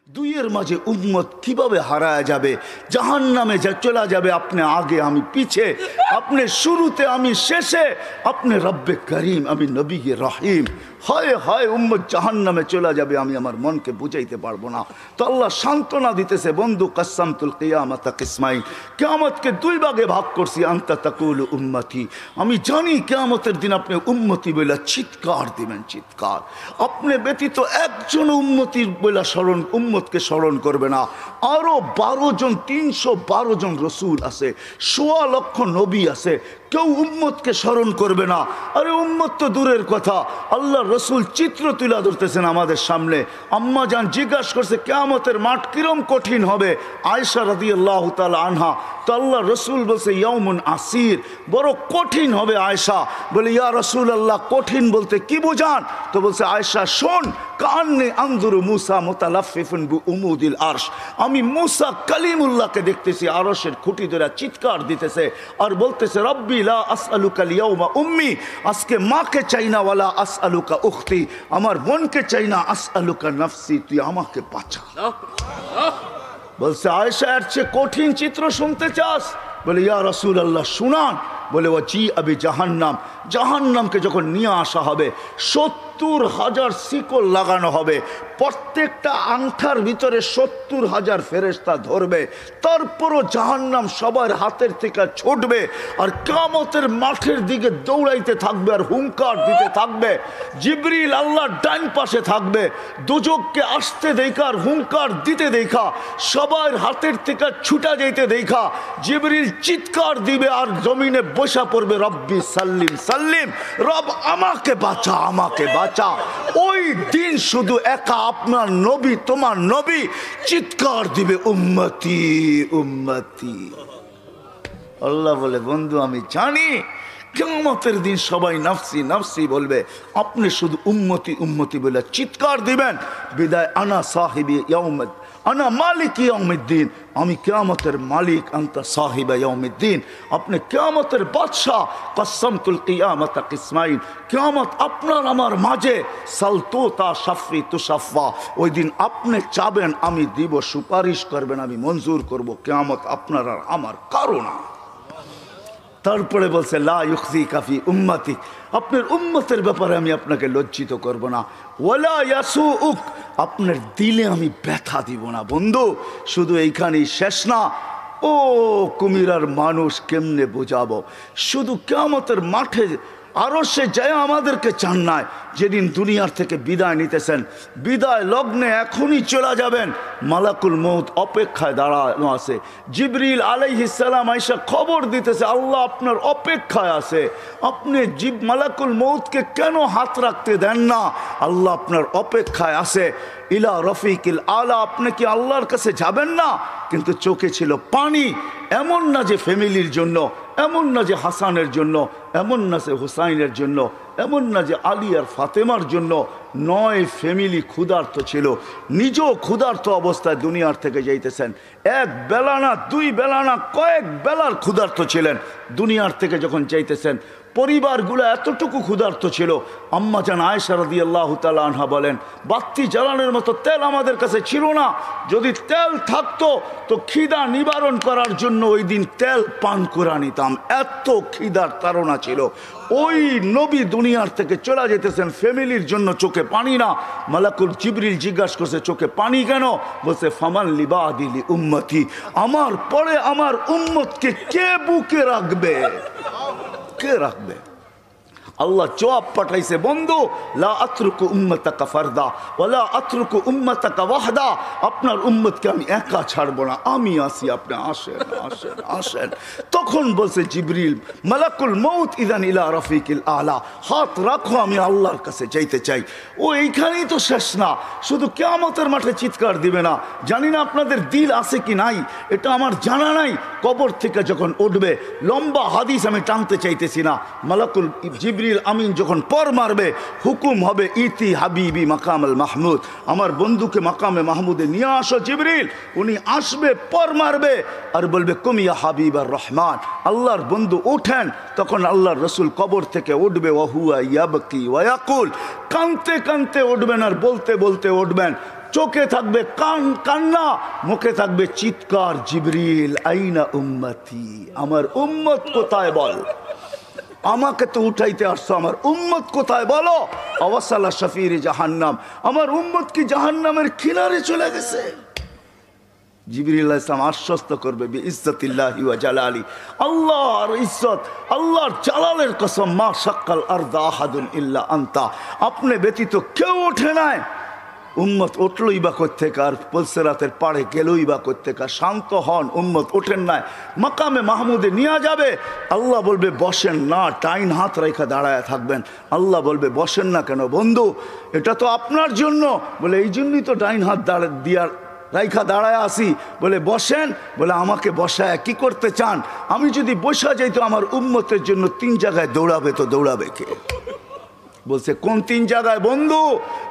দুইয়ের মাঝে উম্মত কিভাবে হারায় যাবে, জাহান্নামে যা চলে যাবে। আপনি আগে আমি পিছে, আপনি শুরুতে আমি শেষে, আপনি রব্বে করিম আমি নবী রহিম। হয় হয় উম্মত জাহান্নামে চলে যাবে, আমি আমার মনকে বুঝাইতে পারবো না। তো আল্লাহ সান্ত্বনা দিতেছে, বন্ধু কাসসামতুল কিয়ামাতা কিসমাইন, কিয়ামতকে দুই ভাগে ভাগ করছি। আনতা তাকুলু উম্মতি, আমি জানি কিয়ামতের দিন আপনি উম্মতি বলে চিৎকার দিবেন, চিৎকার। আপনি ব্যতীত একজন উম্মতির বলে স্মরণ, উম্মতকে স্মরণ করবে না। আরো 12 জন, 312 জন রসুল আছে, 1.25 লক্ষ নবী আছে, কেউ উম্মতকে স্মরণ করবে না। আরে উম্মত তো দূরের কথা, আল্লাহ রসুল চিত্র তুলে ধরতেছেন আমাদের সামনে। আম্মা জান জিজ্ঞাসা করছে কিয়ামতের মাঠ কিরম কঠিন হবে, আয়েশা রাদিয়াল্লাহু তাআলা আনহা। তো আল্লাহ রসুল বলছে ইয়াউমুন আসির, বড় কঠিন হবে। আয়েশা বলে ইয়া রাসূলুল্লাহ, কঠিন বলতে কি বুঝান? তো বলছে আয়েশা শোন, কান্নি আনজুরু মুসা মুতালাফফিফুন বিউমুদিল আরশ, আমি মুসা কালিমুল্লাহকে দেখতেছি আরশের খুঁটি ধরে চিৎকার দিতেছে আর বলতেছে রব্বি লা আসআলুকা আল-ইয়াওমা উম্মি, আজকে মাকে চাই না, ওয়ালা আসআলুকা উখতি, আমার বোনকে চাই না, আসআলুকা নাফসি, তুই আমাকে বাঁচা। বলছে আয়েশা এর চেয়ে কঠিন চিত্র শুনতে চাস? বলে ইয়া রাসূলুল্লাহ শুনান। বলে ও জি আবি জাহান্নাম, জাহান্নামকে যখন নিয়ে আসা হবে 70,000 শিকল লাগানো হবে, প্রত্যেকটা আংটার ভিতরে 70,000 ফেরেশতা ধরবে, তারপরও জাহান্নাম সবার হাতের থেকে ছুটবে আর কিয়ামতের মাঠের দিকে দৌড়াইতে থাকবে আর হুঙ্কার দিতে থাকবে। জিবরিল আল্লাহর ডান পাশে থাকবে, দুজককে আসতে দেখা আর হুঙ্কার দিতে দেখা, সবার হাতের থেকে ছুটা যেতে দেখা জিবরিল চিৎকার দিবে আর জমিনে বসা পড়বে, রব্বি সাল্লিম সাল্লিম, রব আমাকে বাঁচা, আমাকে বাঁচা। ওই দিন শুধু একা আপনার নবী, তোমার নবী চিৎকার দিবে উম্মতি উম্মতি। আল্লাহ বলে বন্ধু আমি জানি কিয়ামতের দিন সবাই নাফসি নাফসি বলবে, আপনি শুধু উম্মতি উম্মতি বলে চিৎকার দিবেন। বিদায় আনা সাহিবি ইয়াউমিদ, আনা মালিক ইয়াউমিদ্দিন, আমি কিয়ামতের মালিক, আনতা সাহিবা ইয়াউমিদ্দিন, আপনি কিয়ামতের বাদশা। কাসসামতুল কিয়ামাতা কিসমাইন, কিয়ামত আপনার আমার মাঝে, সালতুতা শাফি তুশাফা, ওই দিন আপনি চাবেন আমি দিব, সুপারিশ করবেন আমি মঞ্জুর করব। কিয়ামত আপনার আর আমার কারো না। তারপরে বলছে লা ইউখজিকা ফি উম্মতি, আপনার উম্মতের ব্যাপারে আমি আপনাকে লজ্জিত করব না। ওয়ালা ইয়াসুউক, আপনার দিলে আমি ব্যথা দিব না। বন্ধু শুধু এইখানেই শেষ না, ও কুমিরার মানুষ কেমনে বোঝাবো, শুধু কিয়ামতের মাঠে আরো সে যায় আমাদেরকে চান নাই। যেদিন দুনিয়ার থেকে বিদায় নিতেছেন, বিদায় লগ্নে এখনই চলে যাবেন, মালাকুল মউত অপেক্ষায় দাঁড়ানো আছে। জিবরিল আলাইহিস সালাম আয়েশা খবর দিতেছে আল্লাহ আপনার অপেক্ষায় আছে। আপনি মালাকুল মউতকে কেন হাত রাখতে দেন না? আল্লাহ আপনার অপেক্ষায় আছে। ইলা রফিকিল আলা, আপনি কি আল্লাহর কাছে যাবেন না? কিন্তু চোখে ছিল পানি। এমন না যে ফ্যামিলির জন্য, এমন না যে হাসানের জন্য, এমন না যে হুসাইনের জন্য, এমন না যে আলী আর ফাতেমার জন্য। 9 ফ্যামিলি ক্ষুধার্ত ছিল, নিজেও ক্ষুধার্ত অবস্থায় দুনিয়ার থেকে যাইতেছেন। এক বেলা না, 2 বেলা না, কয়েক বেলার ক্ষুধার্ত ছিলেন। দুনিয়ার থেকে যখন যাইতেছেন পরিবারগুলো এতটুকু ক্ষুধার্ত ছিল। আম্মা জান আয়েশা রাদিয়াল্লাহু তাআলা আনহা বলেন বাতি জ্বালানোর মতো তেল আমাদের কাছে ছিল না, যদি তেল থাকতো তো খিদা নিবারণ করার জন্য ওই দিন তেল পান করে নিতাম, এত খিদার তাড়না ছিল। ওই নবী দুনিয়ার থেকে চলে যেতেছেন, ফ্যামিলির জন্য চোখে পানি না। মালাকুল জিবরিল জিজ্ঞাসা করছে চোখে পানি কেন? বলছে ফামান লিবাদিলি উম্মতি, আমার পরে আমার উম্মতকে কে বুকে রাখবে, কে রাখবে? আল্লাহ জবাব পাঠাইছে বন্ধু লা আতরুকু উম্মাতাকা ফারদা ওয়ালা আতরুকু উম্মাতাকা ওয়াহদা, আপনার উম্মতকে আমি একা ছাড়বো না, আমি আসি, আপনি আসেন আসেন আসেন। তখন বলছে জিবরিল মালাকুল মউত ইদান ইলা রফিকিল আলা, হাত রাখো আমি আল্লাহর কাছে যাইতে চাই। ও এইখানেই তো শেষ না, শুধু কিয়ামতের মাঠে চিৎকার দিবে না। জানি না আপনাদের দিল আছে কি নাই, এটা আমার জানা নাই। কবর থেকে যখন উঠবে, লম্বা হাদিস আমি টানতে চাইতেছি না, মালাকুল জিবরিল আমিন যখন পর মারবে হুকুম হবে ইতি হাবিবি মাকামুল মাহমুদ, আমার বন্ধুকে মাকামে মাহমুদে নিয়ে আসো। জিবরিল উনি আসবে, পর মারবে আর বলবে কুমিয়া হাবিব আর রহমান, আল্লাহর বন্ধু ওঠেন। তখন আল্লাহর রসুল কবর থেকে উঠবে ওয়াহুয়া ইয়াবকি ওয়াকুল, কানতে কানতে উঠবেন আর বলতে বলতে উঠবেন চোখে থাকবে কান্না, মুখে থাকবে চিৎকার, জিবরিল আইনা উম্মতি, আমার উম্মত কোথায় বল, আমাকে তো উঠাইতে আসছো, আমার উম্মত কোথায় বলো। আওয়াসালা শফির জাহান্নাম, আমার উম্মত কি জাহান্নামের কিনারে চলে গেছে। জিবরিল আলাইহিস সালাম আশ্বস্ত করবে বিইজ্জাতিল্লাহি ওয়া জালালি, আল্লাহর ইজ্জত, আল্লাহর জালালের কসম, মা শাক্কাল আরদা আহাদুন ইল্লা আনতা, আপনি ব্যতীত কেউ ওঠে নাই। উম্মত উঠলই বা কোত্থেকে, আর পুলসিরাতের পাড়ে গেলই বা কোত্থেকে। শান্ত হন, উম্মত ওঠেন নাই, মাকামে মাহমুদে নিয়ে যাবে। আল্লাহ বলবে বসেন না, টাইন হাত রেখা দাঁড়ায় থাকবেন। আল্লাহ বলবে বসেন না কেন বন্ধু, এটা তো আপনার জন্য। বলে এই জন্যই তো ডাইন হাত দিয়ার রাইখা দাঁড়ায় আসি। বলে বসেন, বলে আমাকে বসায় কি করতে চান? আমি যদি বসা যাই তো আমার উম্মতের জন্য 3 জায়গায় দৌড়াবে, তো দৌড়াবে কে? বলছে কোন 3 জায়গায় বন্ধু?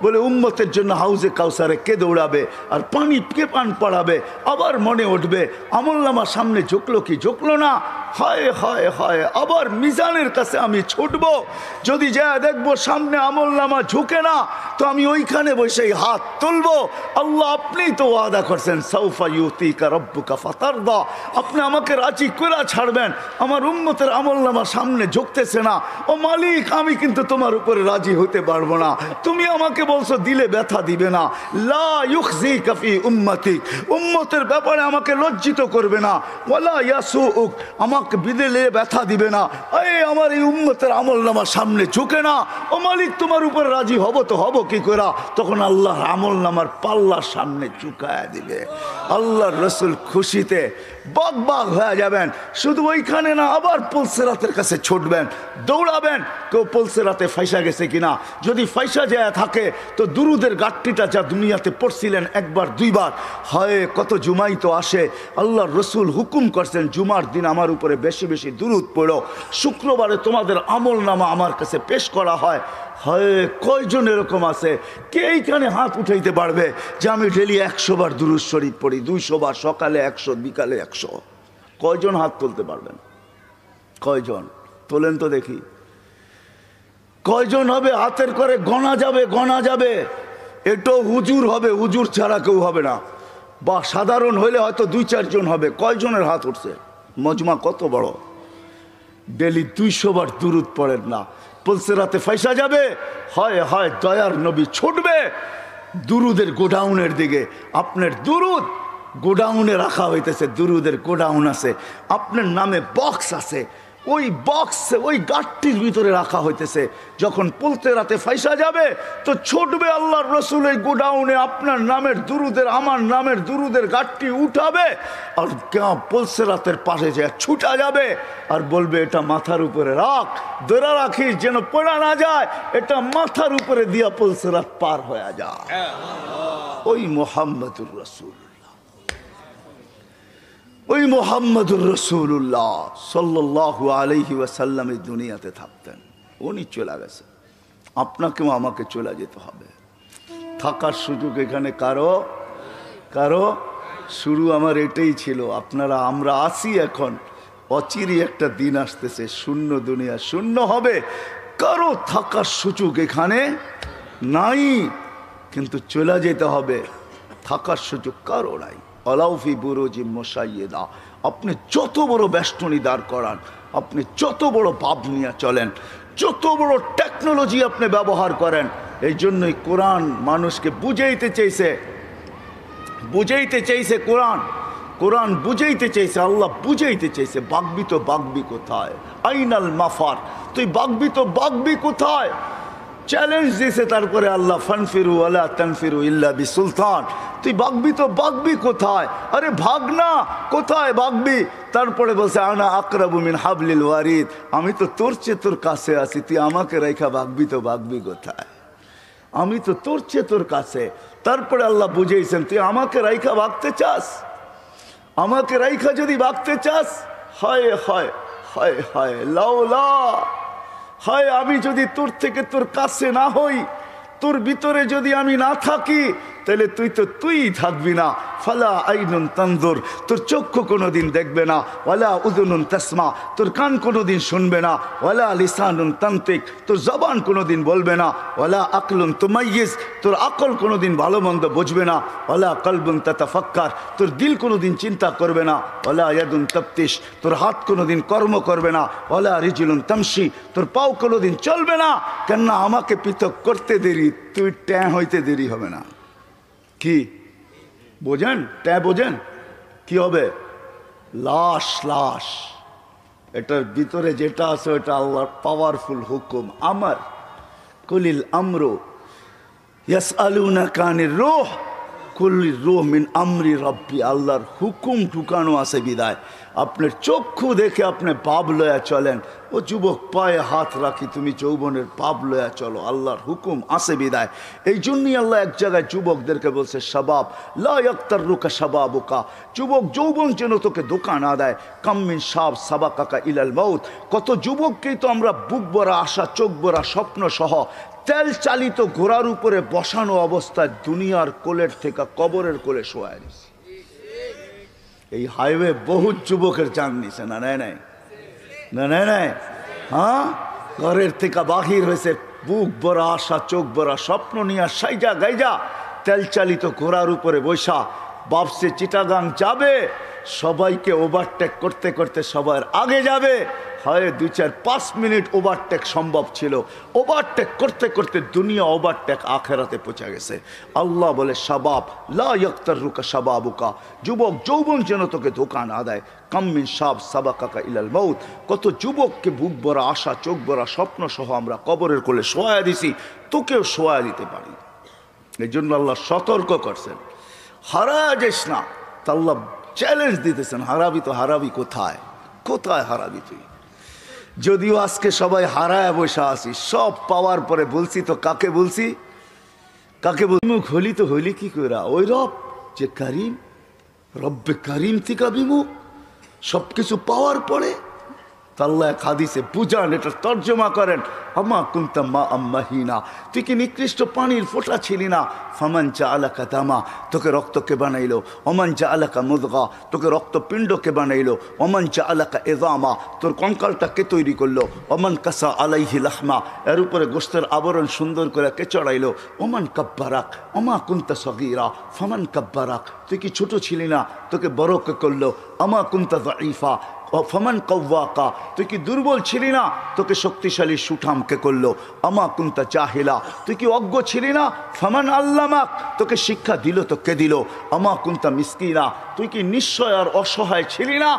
বলে উম্মতের জন্য হাউজে কাউসারে কে দৌড়াবে, আর পানি কে পান পড়াবে। আবার মনে উঠবে আমলনামার সামনে ঝুঁকলো কি ঝুঁকলো না, হায় হায় হায়, আবার মিজানের কাছে আমি ছুটবো, যদি যা দেখবো সামনে আমলনামা ঝুঁকে না, তো আমি ওইখানে বসেই হাত তুলবো। আল্লাহ আপনিই তো ওয়াদা করছেন, সাউফা ইউতিকা রাব্বুকা ফাতারদা, আপনি আমাকে রাজি করে ছাড়বেন। আমার উম্মতের আমলনামার সামনে ঝুঁকতেছে না, ও মালিক আমি কিন্তু তোমার উপরে রাজি হতে পারবো না। তুমি আমাকে বলছো দিলে ব্যথা দিবে না, লা ইউখজিকা ফি উম্মতিক, উম্মতের ব্যাপারে আমাকে লজ্জিত করবে না, ওয়ালা ইয়াসুউক, আমাকে বিদেলে ব্যথা দিবে না। এই আমার এই উম্মতের আমলনামার সামনে ঝুঁকে না, ও মালিক তোমার উপরে রাজি হব তো হব কি করে? তখন আল্লাহর আমলনামার পাল্লার সামনে ঝুঁকায় দিবে। আল্লাহর রসুল খুশিতে বাগ হয়ে যাবেন। শুধু ওইখানে না, আবার পুলসিরাতের কাছে ছুটবেন, দৌড়াবেন, কেউ পুলসিরাতে ফাইসা গেছে কিনা। যদি ফাইসা যায় থাকে তো দুরুদের গাঠটিটা যা দুনিয়াতে পড়ছিলেন 1বার 2বার, হয় কত জুমাই তো আসে। আল্লাহর রসুল হুকুম করছেন জুমার দিন আমার উপরে বেশি বেশি দুরুদ পড়ো, শুক্রবারে তোমাদের আমলনামা আমার কাছে পেশ করা হয়। হয় কয়জন এরকম আছে কে এইখানে হাত উঠাইতে পারবে যে আমি ডেলি 100 বার দুরূদ শরীফ পড়ি, 200 বার, সকালে 100, বিকালে 100? কয়জন হাত তুলতে পারবেন? কয়জন তোলেন তো দেখি, কয়জন হবে? হাতের করে গণা যাবে, গণা যাবে। এটাও হুজুর হবে, হুজুর ছাড়া কেউ হবে না, বা সাধারণ হইলে হয়তো 2-4 জন হবে। কয়জনের হাত উঠছে? মজমা কত বড়, ডেলি 200 বার দুরূদ পড়েন না, পুলসিরাতে ফাইসা যাবে। হয় হয় দয়ার নবী ছুটবে দুরুদের গোডাউনের দিকে। আপনার দুরুদ গোডাউনে রাখা হইতেছে, দুরুদের গোডাউন আছে, আপনার নামে বক্স আছে, ওই বক্স ওই গাঠটির ভিতরে রাখা হইতেছে। যখন পুলসিরাতে ফাইসা যাবে তো ছুটবে আল্লাহর রসুল এই গোডাউনে, আপনার নামের দুরুদের, আমার নামের দুরুদের গাঠটি উঠাবে, আর পুলসিরাতের পাশে যে ছুটা যাবে আর বলবে এটা মাথার উপরে রাখ, ধরে রাখিস যেন পড়া না যায়, এটা মাথার উপরে দিয়া পুলসিরাত পার হয়ে যায়। ওই মুহাম্মদুর রাসূল, ওই মুহাম্মদুর রাসূলুল্লাহ সাল্লাল্লাহু আলাইহি ওয়াসাল্লাম এই দুনিয়াতে থাকতেন, উনি চলে গেছে, আপনাকেও আমাকে চলে যেতে হবে। থাকার সুযোগ এখানে কারো কারো শুরু আমার এটাই ছিল। আমরা আসি এখন, অচিরই একটা দিন আসতেছে, শূন্য দুনিয়া শূন্য হবে, কারো থাকার সুযোগ এখানে নাই, কিন্তু চলে যেতে হবে, থাকার সুযোগ কারো নাই। আলাউফি বুরুজি মুশাইয়্যিদা, আপনি যত বড় বেষ্টনী দাঁড় করান, আপনি যত বড় ভাব নিয়ে চলেন, যত বড় টেকনোলজি আপনি ব্যবহার করেন, এই জন্যই কোরআন মানুষকে বুঝাইতে চাইছে, কোরআন বুঝাইতে চাইছে, আল্লাহ বুঝাইতে চাইছে। বাগবি তো বাগবি কোথায়, আইনাল মাফার, তুই বাগবি তো বাগবি কোথায়? চ্যালেঞ্জ দিয়েছে তারপরে আল্লাহ, ফানফিরু ওয়ালা তানফিরু ইল্লা বিসুলতান, তুই বাগবি তো বাগবি কোথায়? আরে ভাগ না, কোথায় বাগবি? তারপরে বলছে আনা আকরাবু মিন হাবলিল ওয়ারিদ, আমি তো তোর চেয়ে তোর কাছে আছি, তুই আমাকে রেখা বাগবি তো বাগবি কোথায়? আমি তো তোর চেয়ে তোর কাছে। তারপরে আল্লাহ বুঝেছেন তুই আমাকে রাইখা ভাগতে চাস, আমাকে রাইখা যদি ভাগতে চাস, হায় হায় হায় হায় লাউলা, হায় আমি যদি তোর থেকে তোর কাছে না হই, তোর ভিতরে যদি আমি না থাকি, তাহলে তুই তো তুই থাকবি না। ফালা আইনুন তানজুর, তোর চক্ষু কোনোদিন দেখবে না। ওয়ালা উযুনুন তাসমা, তোর কান কোনোদিন শুনবে না। ওয়ালা লিসানুন তানতিক, তোর জবান কোনোদিন বলবে না। ওয়ালা আকলুন তুমাইয়িজ, তোর আকল কোনোদিন ভালো মন্দ বুঝবে না। ওয়ালা কলবুন তাতাফাক্কার, তোর দিল কোনোদিন চিন্তা করবে না। ওয়ালা ইয়াদুন তাফতিশ, তোর হাত কোনোদিন কর্ম করবে না। ওয়ালা রিজলুন তামশি, তোর পাও কোনোদিন চলবে না। কেননা আমাকে পৃথক করতে দেরি, তুই ট্যাঁ হইতে দেরি হবে না। কি বোঝেন? ট্যাঁ বোঝেন? কি হবে? লাশ, লাশ। এটার ভিতরে যেটা আছে ওটা আল্লাহর পাওয়ারফুল হুকুম। আমার কুলিল আমরু ইয়াসআলুনাকা আনির রূহ কুলির রূহ মিন আমরি রব্বি, আল্লাহর হুকুম ঢুকানো আছে বিদায় আপনার চক্ষু দেখে আপনি পাপ লয়া চলেন। ও যুবক, পায়ে হাত রাখি, তুমি যৌবনের পাপ লয়া চলো, আল্লাহর হুকুম আছে বিদায়। এই জন্যই আল্লাহ এক জায়গায় যুবকদেরকে বলছে, শাবাব লা ইয়াক্তাররুকা শাবাবুকা, যুবক যৌবন যেন তোকে ধোঁকা না দেয়। কাম্মিন শাব সাবাকাকা ইলাল মাউত, কত যুবককেই তো আমরা বুক ভরা আশা, চোখ ভরা স্বপ্ন সহ তেল চালিত ঘোড়ার উপরে বসানো অবস্থায় দুনিয়ার কোলের থেকে কবরের কোলে শোয়ায় দিছি। এই হাইওয়ে বহু যুবকের জান নিছে না, নেয় নাই? না নেয় নাই? হ্যাঁ, ঘরের থেকে বাহির হয়েছে বুক ভরা আশা, চোখ ভরা স্বপ্ন নিয়ে সাইজা গাইজা তেল চালিত ঘোড়ার উপরে বৈশা বাপসে চিটাগাং যাবে। সবাইকে ওভারটেক করতে করতে সবার আগে যাবে। হয় 2-4-5 মিনিট ওভারটেক সম্ভব ছিল, ওভারটেক করতে করতে দুনিয়া ওভারটেক আখেরাতে পৌঁছে গেছে। আল্লাহ বলে, শাবাব লা ইয়াক্তাররুকা শাবাবুকা, যুবক যৌবন যেন তোকে ধোঁকা না দেয়। কাম্মিন শাব সাবাকাকা ইলাল মাউত, কত যুবককে বুক ভরা আশা, চোখ ভরা স্বপ্ন সহ আমরা কবরের কোলে শোয়া দিছি, তোকেও শোয়া দিতে পারি। এই জন্য আল্লাহ সতর্ক করছেন, হারা যাস না। তা আল্লাহ চ্যালেঞ্জ দিতেছেন, হারাবি তো হারাবি কোথায়? কোথায় হারাবি তুই? যদিও আজকে সবাই হারায় বসে আসি, সব পাওয়ার পরে বলছি তো কাকে বলছি? কাকে বিমুখ হলি তো হইলি কি করে? ওই রব যে করিম, রব্বে করিম থেকে বিমুখ, সব কিছু পাওয়ার পরে। আল্লাহ এক হাদিসে বুঝান, এটা তর্জমা করেন, আমা কুনতা মা আম্মাহিনা, তুই কি নিকৃষ্ট পানির ফোঁটা ছিলি না? ফামান জাআলাকা দামা, তোকে রক্তকে বানাইলো। ওমান জাআলাকা মুদগা, তোকে রক্তপিণ্ডকে বানাইলো। ওমান জাআলাকা ইযামা, তোর কঙ্কালটাকে তৈরি করলো। ওমান কাসা আলাইহি লাহমা, এর উপরে গোশতের আবরণ সুন্দর করে কে চড়াইলো। ওমান কাব্বারাক ওমা কুনতা সগীরা ফামান কাব্বারাক, তুই কি ছোট ছিলি না? তোকে বড় কে করলো। আমা কুনতা যায়ীফা ফমান কওয়াকা, তুই কি দুর্বল ছিলি না? তোকে শক্তিশালী সুঠামকে করলো। আমা কুনতা জাহিলা, তুই কি অজ্ঞ ছিলি না? ফামান আল্লামাক, তোকে শিক্ষা দিল তো কে দিল? আমা কুনতা মিসকিনা, তুই কি নিশ্চয় আর অসহায় ছিলি না?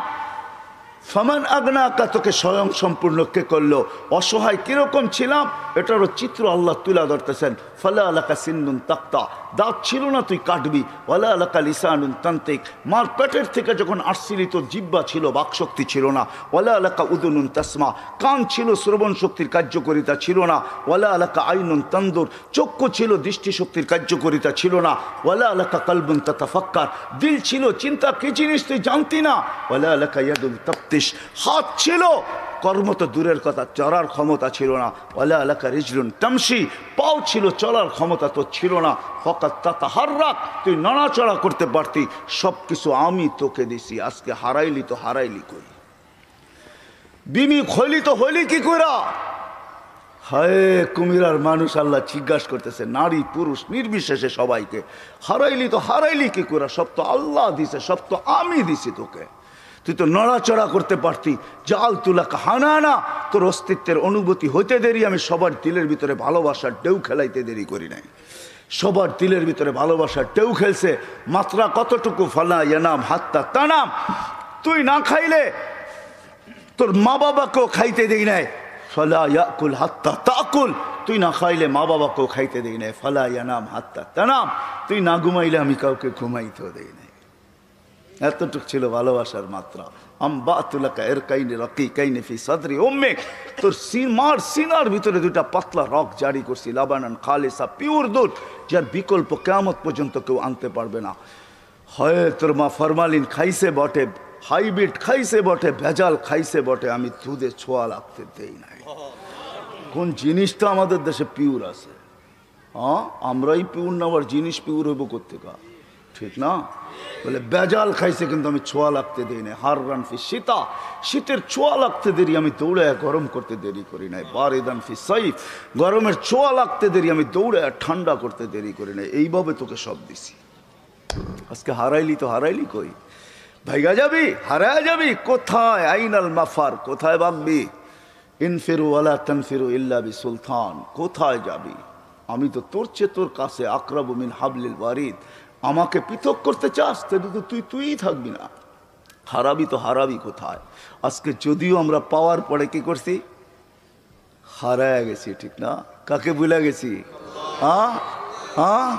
ফামান আগনাকা, তোকে স্বয়ং সম্পূর্ণ কে করলো? অসহায় কিরকম ছিলাম এটারও চিত্র আল্লাহ তুলা ধরতেছেন। ফালা আলাকা সিন্নুন তাক্তা, দাঁত ছিল না তুই কাটবি। ওয়ালা আলাকা লিসানুন তান্তিক, মার পেটের থেকে যখন আসছিলি তোর জিহ্বা ছিল, বাকশক্তি ছিল না। ওয়ালা আলাকা উদুনুন তাসমা, কান ছিল, শ্রবণ শক্তির কার্যকরিতা ছিল না। ওয়ালা আলাকা আইনুন তানদুর, চক্ষু ছিল, দৃষ্টিশক্তির কার্যকরিতা ছিল না। ওয়ালা আলাকা কলবুন তাতাফাক্কার, দিল ছিল, চিন্তা কি জিনিস তুই জানতি না। ওয়ালা আলাকা ইয়াদুন তাফতিশ, হাত ছিল, কর্ম তো দূরের কথা, চলার ক্ষমতা ছিল না। ওয়ালা আলাকা রিজলুন তামশি, পাও ছিল, চলার ক্ষমতা তো ছিল না। ফাকাত তাতাহাররাক, তুই নড়াচড়া করতে পারতি। সব কিছু আমি তোকে দিছি, আজকে হারাইলি তো হারাইলি করি, বিমি হইলি তো হইলি কি কইরা? হায় কুমিরার মানুষ আল্লাহ জিজ্ঞাসা করতেছে, নারী পুরুষ নির্বিশেষে সবাইকে, হারাইলি তো হারাইলি কি কইরা? সব তো আল্লাহ দিছে, সব তো আমি দিছি তোকে। তুই তো নড়াচড়া করতে পারতি। জাল তুলা কাহানা, তোর অস্তিত্বের অনুভূতি হইতে দেরি, আমি সবার দিলের ভিতরে ভালোবাসার ঢেউ খেলাইতে দেরি করি নাই। সবার দিলের ভিতরে ভালোবাসার ঢেউ খেলছে। মাত্রা কতটুকু? ফালা ইয়ানাম হাত্তা তানাম, তুই না খাইলে তোর মা বাবাকেও খাইতে দেই নাই। ফালা ইয়াকুল হাত্তা তাকুল, তুই না খাইলে মা বাবাকেও খাইতে দেই নাই। ফালা ইয়ানাম হাত্তা তানাম, তুই না ঘুমাইলে আমি কাউকে ঘুমাইতেও দেই নাই। এতটুক ছিল ভালোবাসার মাত্রা। আমবাতুলাকা ইরকাইনি রাকিকাইনি ফি সাদরি উম্মিক, তোর মার সিনার ভিতরে দুইটা পাতলা রক জারি করছি, লাবানান খালিসা, পিওর দুধ, যার বিকল্প কিয়ামত পর্যন্ত কেউ আনতে পারবে না। হয় তোর মা ফরমালিন খাইছে বটে, হাইব্রিড খাইছে বটে, ভেজাল খাইছে বটে, আমি দুধে ছোঁয়া লাগতে দেই নাই। কোন জিনিসটা আমাদের দেশে পিওর আছে? হ্যাঁ, আমরাই পিউর না, আবার জিনিস পিউর হইব কোথেকা, ঠিক না? বলে বেজাল খাইছে কিন্তু আমি ছোঁয়া লাগতে দেই নাই। হার রানফি শীতা, শীতের ছোঁয়া লাগতে দেরি আমি দৌড়ে গরম করতে দেরি করি নাই। বারিদান ফি সাইফ, গরমের ছোঁয়া লাগতে দেরি আমি দৌড়ে ঠান্ডা করতে দেরি করি নাই। এইভাবে তোকে সব দিছি। আজকে হারাইলি তো হারাইলি কই? ভাইগা যাবি, হারায় যাবি কোথায়? আইনাল মাফার, কোথায় ভাগবি? ইনফিরু ওয়ালা তানফিরু ইল্লা বিসুলতান, কোথায় যাবি? আমি তো তোর চেয়ে তোর কাছে আকরাবু মিন হাবলিল ওয়ারিদ। আমাকে পৃথক করতে চাস তাহলে তো তুইই থাকবি না। হারাবি তো হারাবি কোথায়? আজকে যদিও আমরা পাওয়ার পরে কি করছি, হারায় গেছি, ঠিক না? কাকে ভুলে গেছি? হ্যাঁ হ্যাঁ,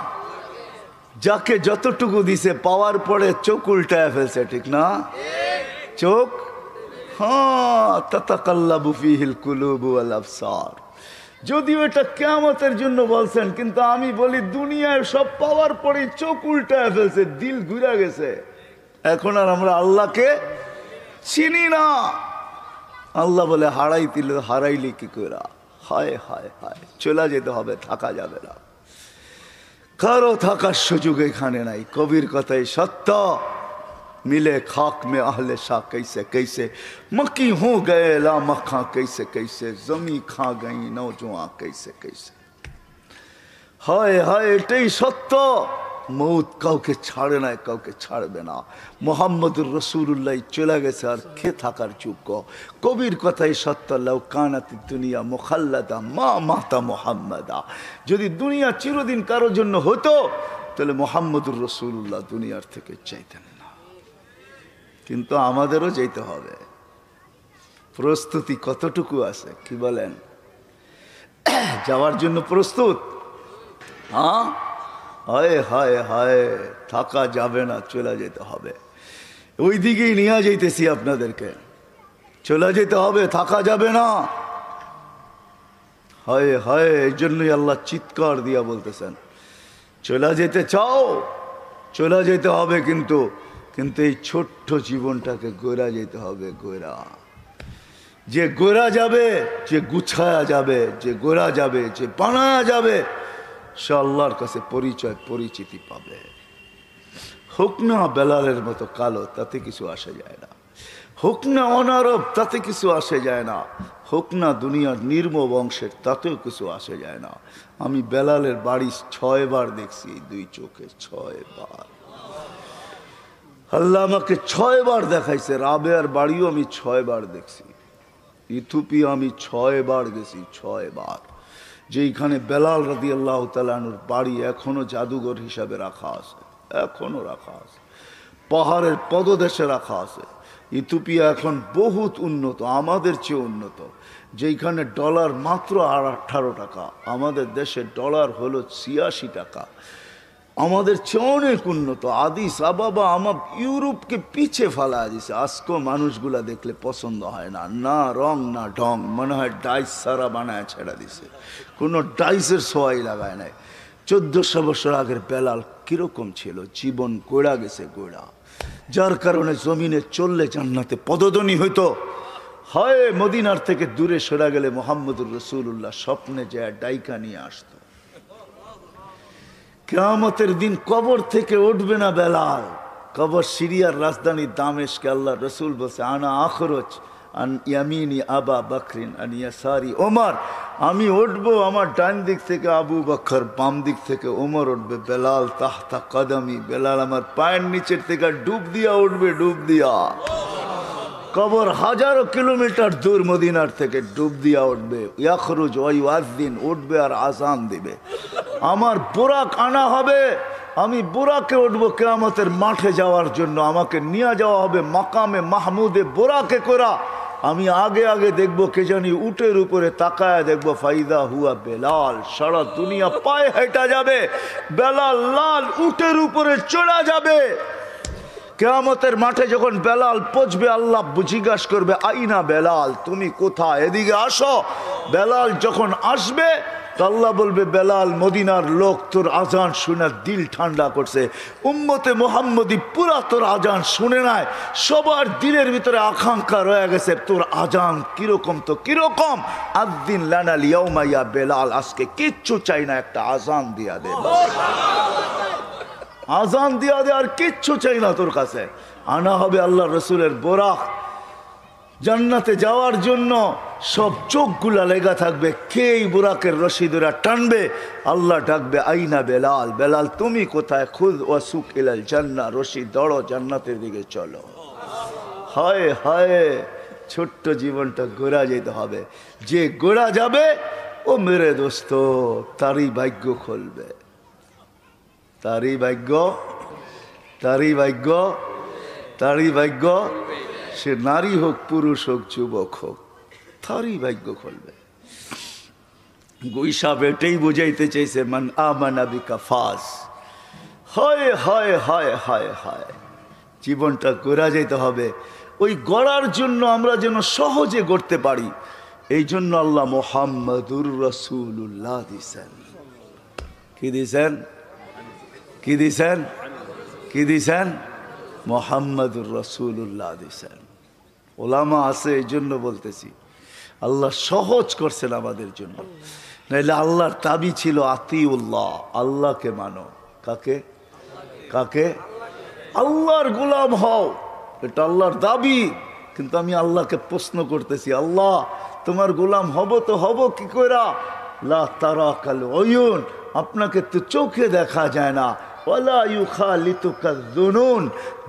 যাকে যতটুকু দিছে পাওয়ার পরে চোখ উল্টায় ফেলছে, ঠিক না? চোখ, হ্যাঁ, তাতাকাল্লাবু ফিহিল কুলুবু ওয়াল আবসার। যদিও এটা কিয়ামতের জন্য বলছেন, কিন্তু আমি বলি দুনিয়ায় সব পাওয়ার পরে চোখ উল্টায় ফেলছে, দিল ঘুরে গেছে। এখন আর আমরা আল্লাহকে চিনি না। আল্লাহ বলে হারাইলি কি করে? হায় হায় হায়, চলে যেতে হবে, থাকা যাবে না। কারো থাকার সুযোগ এখানে নাই। কবির কথাই সত্য, मिले खाक में अहले शाह कैसे कैसे, मक्की हो गए ला मक्खा कैसे कैसे, जमी खा गई नौजवान कैसे कैसे। हाय हाय, एटाई सत्य। मौत কাউকে ছাড়ে না, কাউকে ছাড়বে না। মুহাম্মদুর রাসূলুল্লাহ চলে গেছে, আর কে থাকার যোগ্য? কবির কথাই সত্য, লাউ কানাতি দুনিয়া মুখাল্লাদা মা মাতা মুহাম্মাদা। যদি দুনিয়া চিরদিন কারোর জন্য হতো তাহলে মুহাম্মদুর রাসূলুল্লাহ দুনিয়ার থেকে চাইতেন না। কিন্তু আমাদেরও যেতে হবে। প্রস্তুতি কতটুকু আছে কি বলেন? যাওয়ার জন্য প্রস্তুত? হ্যাঁ, হায় হায় হায়, থাকা যাবে না, চলে যেতে হবে। ওই দিকেই নিয়ে যাইতেছি আপনাদেরকে, চলে যেতে হবে, থাকা যাবে না। হায় হায়, এই জন্যই আল্লাহ চিৎকার দিয়া বলতেছেন, চলে যেতে চাও, চলে যেতে হবে, কিন্তু কিন্তু এই ছোট্ট জীবনটাকে গড়া যেতে হবে। গড়া, যে গড়া যাবে, যে গুছায়া যাবে, যে গড়া যাবে, যে বানায়া যাবে, সে আল্লাহর কাছে পরিচয় পরিচিতি পাবে। হোক না বেলালের মতো কালো, তাতে কিছু আসে যায় না। হোক না অনারব, তাতে কিছু আসে যায় না। হোক না দুনিয়ার নির্ম বংশের, তাতেও কিছু আসে যায় না। আমি বেলালের বাড়ি 6 বার দেখছি, 2 চোখে 6 বার। আল্লাহ আমাকে 6 বার দেখাইছে। রাবেয়ার বাড়িও আমি 6 বার দেখছি। ইথিওপিয়া আমি 6 বার গেছি, 6 বার। যেইখানে বেলাল রাদিয়াল্লাহু তাআলা আনহুর বাড়ি এখনো জাদুঘর হিসাবে রাখা আছে, এখনো রাখা আছে, পাহাড়ের পদদেশে রাখা আছে। ইথিওপিয়া এখন বহুত উন্নত, আমাদের চেয়ে উন্নত। যেইখানে ডলার মাত্র 18 টাকা, আমাদের দেশে ডলার হলো 86 টাকা। আমাদের চেয়ে অনেক উন্নত। আদিস আবাবা আমার ইউরোপকে পিছে ফেলা দিছে। আজকেও মানুষগুলা দেখলে পছন্দ হয় না, না রং না ঢং, মনে হয় ডাইস সারা বানায় ছেড়া দিছে, কোনো ডাইসের সোয়াই লাগায় নাই। 1400 বছর আগের বেলাল কিরকম ছিল, জীবন গোড়া গেছে, গোড়া। যার কারণে জমিনে চললে জান্নাতে পদধ্বনি হইতো। হয় মদিনার থেকে দূরে সরা গেলে মুহাম্মদুর রাসূলুল্লাহ স্বপ্নে যায় ডাইকা নিয়ে আসতো। কিয়ামতের দিন কবর থেকে উঠবে না বেলাল। কবর সিরিয়ার রাজধানী দামেশকে। আল্লাহ রসুল বলছে, আনা আখরজ আন ইয়ামিনি আবা বকরিন আন ইয়াসারি ওমর। আমি উঠবো, আমার ডান দিক থেকে আবু বকর, বাম দিক থেকে ওমর উঠবে। বেলাল তাহতা কদমি, বেলাল আমার পায়ের নিচের থেকে ডুব দিয়া উঠবে, ডুব দিয়া। কবর হাজারো কিলোমিটার দূর মদিনার থেকে, ডুব দিয়া উঠবে। ইয়াখরুজ ওয়া ইউআযিন, উঠবে আর আযান দিবে। আমার বুরাক আনা হবে, আমি বুরাকে উঠবো কিয়ামতের মাঠে যাওয়ার জন্য। আমাকে নিয়ে যাওয়া হবে মাকামে মাহমুদে বুরাকে করা। আমি আগে আগে দেখবো, কে জানি উটের উপরে তাকায় দেখবো, ফাইদা হুয়া বেলাল। সারা দুনিয়া পায়ে হেঁটা যাবে, বেলাল লাল উটের উপরে চড়া যাবে। কিয়ামতের মাঠে যখন বেলাল পৌঁছবে, আল্লাহ জিজ্ঞাসা করবে, আইনা বেলাল, তুমি কোথায়, এদিকে আসো। বেলাল যখন আসবে তো আল্লাহ বলবে বেলাল মদিনার লোক তোর আজান শুনে দিল ঠান্ডা করছে, উম্মতে মুহাম্মদী পুরা তোর আজান শুনে নাই, সবার দিলের ভিতরে আকাঙ্ক্ষা রয়ে গেছে তোর আজান কিরকম, তো কিরকম, আদ্দিন লানাল ইয়াউমা ইয়া বেলাল, আজকে কিচ্ছু চাই না, একটা আজান দিয়া দে, আজান দিয়া দে, আর কিচ্ছু চাই না তোর কাছে। আনা হবে আল্লাহ রসুলের বোরাক, জান্নাতে যাওয়ার জন্য সব চোখগুলা লেগা থাকবে, কেই বুরাকের রশি ধরে টানবে, আল্লাহ ডাকবে আইনা বেলাল, বেলাল তুমি কোথায়, খুদ ওয়াসুক ইলাল জান্নাহ, রশি দড়ো জান্নাতের দিকে চলো। হায় হায়, ছোট্ট জীবনটা গোড়া যেতে হবে, যে গোড়া যাবে ও মেরে দোস্ত তারই ভাগ্য খুলবে, তারই ভাগ্য, তারই ভাগ্য, তারই ভাগ্য, সে নারী হোক পুরুষ হোক যুবক হোক, তারই ভাগ্য খুলবে। গুইসাব এটাই বুঝাইতে চাইছে, মান আমানা বিকা ফাজ। হায় হায় হায় হায় হায়, জীবনটা গড়া যেতে হবে, ওই গড়ার জন্য আমরা যেন সহজে গড়তে পারি, এই জন্য আল্লাহ মুহাম্মাদুর রাসূলুল্লাহ দিছেন। কি দিছেন, কি দিছেন, কি দিছেন, মুহাম্মাদুর রাসূলুল্লাহ দিছেন। ওলামা আছে এই জন্য বলতেছি, আল্লাহ সহজ করছেন আমাদের জন্য, নাইলে আল্লাহর দাবি ছিল আতিউল্লাহ, আল্লাহকে মানো। কাকে, কাকে, আল্লাহর গোলাম হও, এটা আল্লাহর দাবি। কিন্তু আমি আল্লাহকে প্রশ্ন করতেছি, আল্লাহ তোমার গোলাম হব তো হব কি কইরা, লা তারাকাল উয়ুন, আপনাকে তো চোখে দেখা যায় না, ওয়ালা ইউখালিতুকা যুনুন,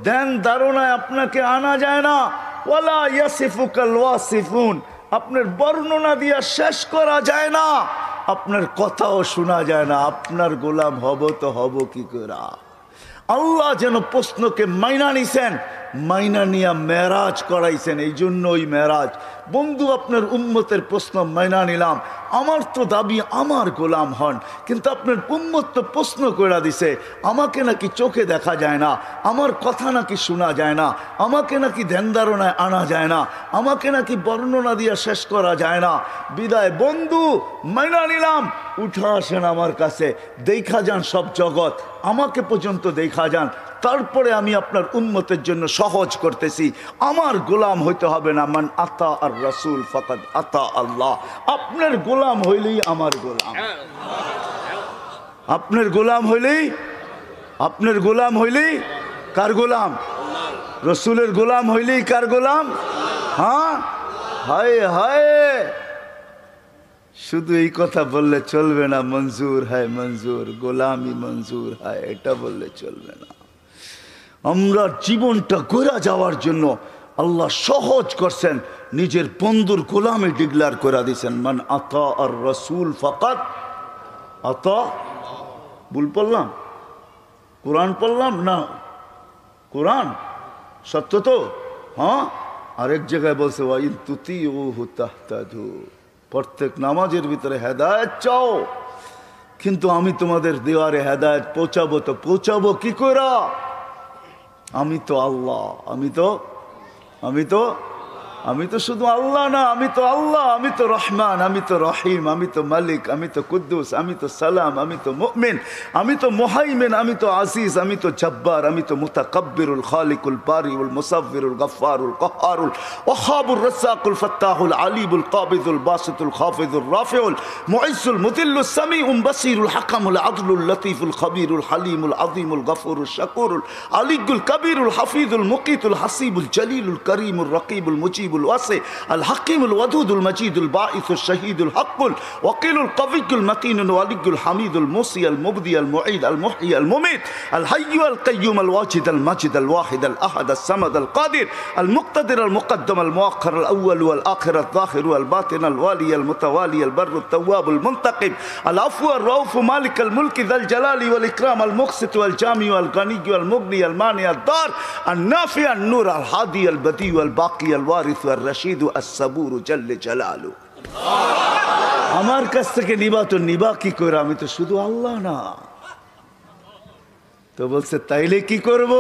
ধ্যান ধারণায় আপনাকে আনা যায় না, ওয়ালা ইয়াসিফুকাল ওয়াসিফুন, আপনার বর্ণনা দিয়া শেষ করা যায় না, আপনার কথাও শোনা যায় না, আপনার গোলাম হব তো হব কি কইরা। আল্লাহ যেন প্রশ্নকে মাইনা নিছেন, মাইনা নিয়া মেরাজ করাইছেন, এই জন্য ওই মেরাজ। বন্ধু আপনার উম্মতের প্রশ্ন মাইনা নিলাম, আমার তো দাবি আমার গোলাম হন, কিন্তু আপনার উম্মত তো প্রশ্ন করে দিছে, আমাকে নাকি চোখে দেখা যায় না, আমার কথা নাকি শোনা যায় না, আমাকে নাকি ধ্যান ধারণায় আনা যায় না, আমাকে নাকি বর্ণনা দিয়া শেষ করা যায় না। বিদায় বন্ধু মাইনা নিলাম, উঠা আসেন আমার কাছে, দেখা যান সব জগৎ, আমাকে পর্যন্ত দেখা যান, তারপরে আমি আপনার উম্মতের জন্য সহজ করতেছি। আমার গোলাম হইতে হবে না, মান আতা আর রাসূল ফাকাদ আতা আল্লাহ, আপনার গোলাম হইলেই আমার গোলাম, আপনার গোলাম হইলেই, আপনার গোলাম হইলেই কার গোলাম, রসুলের গোলাম হইলেই কার গোলাম। হ্যাঁ, হায় হায়, শুধু এই কথা বললে চলবে না, মঞ্জুর হয় মঞ্জুর, গোলামি মঞ্জুর হয়, এটা বললে চলবে না। আমরা জীবনটা গড়া যাওয়ার জন্য আল্লাহ সহজ করছেন, নিজের বন্ধুর গোলামে ডিক্লার করে দিয়েছেন, মান আতা আর রাসূল ফাকাদ আতা। ভুল পড়লাম, কোরআন পড়লাম না, কোরআন সত্য তো। হ্যাঁ, আরেক জায়গায় বলছে ওয়াইন তুতিউহু তাহতাদু, প্রত্যেক নামাজের ভিতরে হেদায়েত চাও, কিন্তু আমি তোমাদের দেওয়ারে হেদায়েত পৌঁছাবো, তো পৌঁছাবো কি করে, আমি তো আল্লাহ, আমি তো শুধু আল্লাহ না, আমি তো আল্লাহ, আমি তো রহমান, আমি তো রহিম, আমি তো মালিক, আমি তো কুদ্দুস, আমি তো সালাম, আমি তো মুমিন, আমি তো মুহাইমিন, আমি তো আজিজ, আমি তো জব্বার, আমি তো মুতাকাব্বিরুল খালিকুল বারিউল মুসাব্বিরুল গফফারুল কহ্হারুল ওয়াহাবুর রাজ্জাকুল ফাত্তাহুল আলিমুল কাবিদুল বাসিতুল খাফিদুর রাফিউল মুইজ্জুল মুদিল্লুস সামিউম বাসিরুল হাকামুল আদলুল লতীফুল খবীরুল হালিমুল আযীমুল গফুরুল শাকুরুল আলিয়ুল কবীরুল হাফিজুল মুকিতুল হাসিবুল জলিলুল করিমুল রকিবুল মুজিব الواسع الحكيم الودود المجيد الباعث الشهيد الحق الوكيل القوي المتين الولي الحميد الموصي المبدي المعيد المحيي المميت الحي القيوم الواجد المجيد الواحد الأحد الصمد القادر المقتدر المقدم المؤخر الأول والآخر الظاهر والباطن الوالي المتوالي البر التواب المنتقم العفو الرؤوف مالك الملك ذا الجلال والإكرام المقسط والجامع والغني والمغني المانع الضار النافع النور الهادي البديع الباقي الوارث والرشيد الصبور جل جلاله। আমার কাছ থেকে নিবা তো নিবা কি করে, আমি তো শুধু আল্লাহ না। তো বলছে তাইলে কি করব,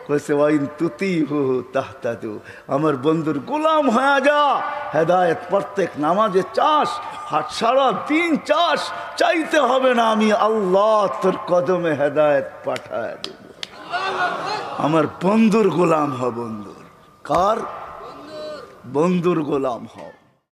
বলছে ওয়াইন তুতিহু তাহতাদু, আমার বন্ধুর গোলাম হয়ে যা, হেদায়েত প্রত্যেক নামাজে চাস, হাট সারা দিন চাস, চাইতে হবে না, আমি আল্লাহ তোর কদমে হেদায়েত পাঠায় দেব। আমার বন্ধুর গোলাম হ, বন্ধুর কার? বন্ধুর গোলাম হও।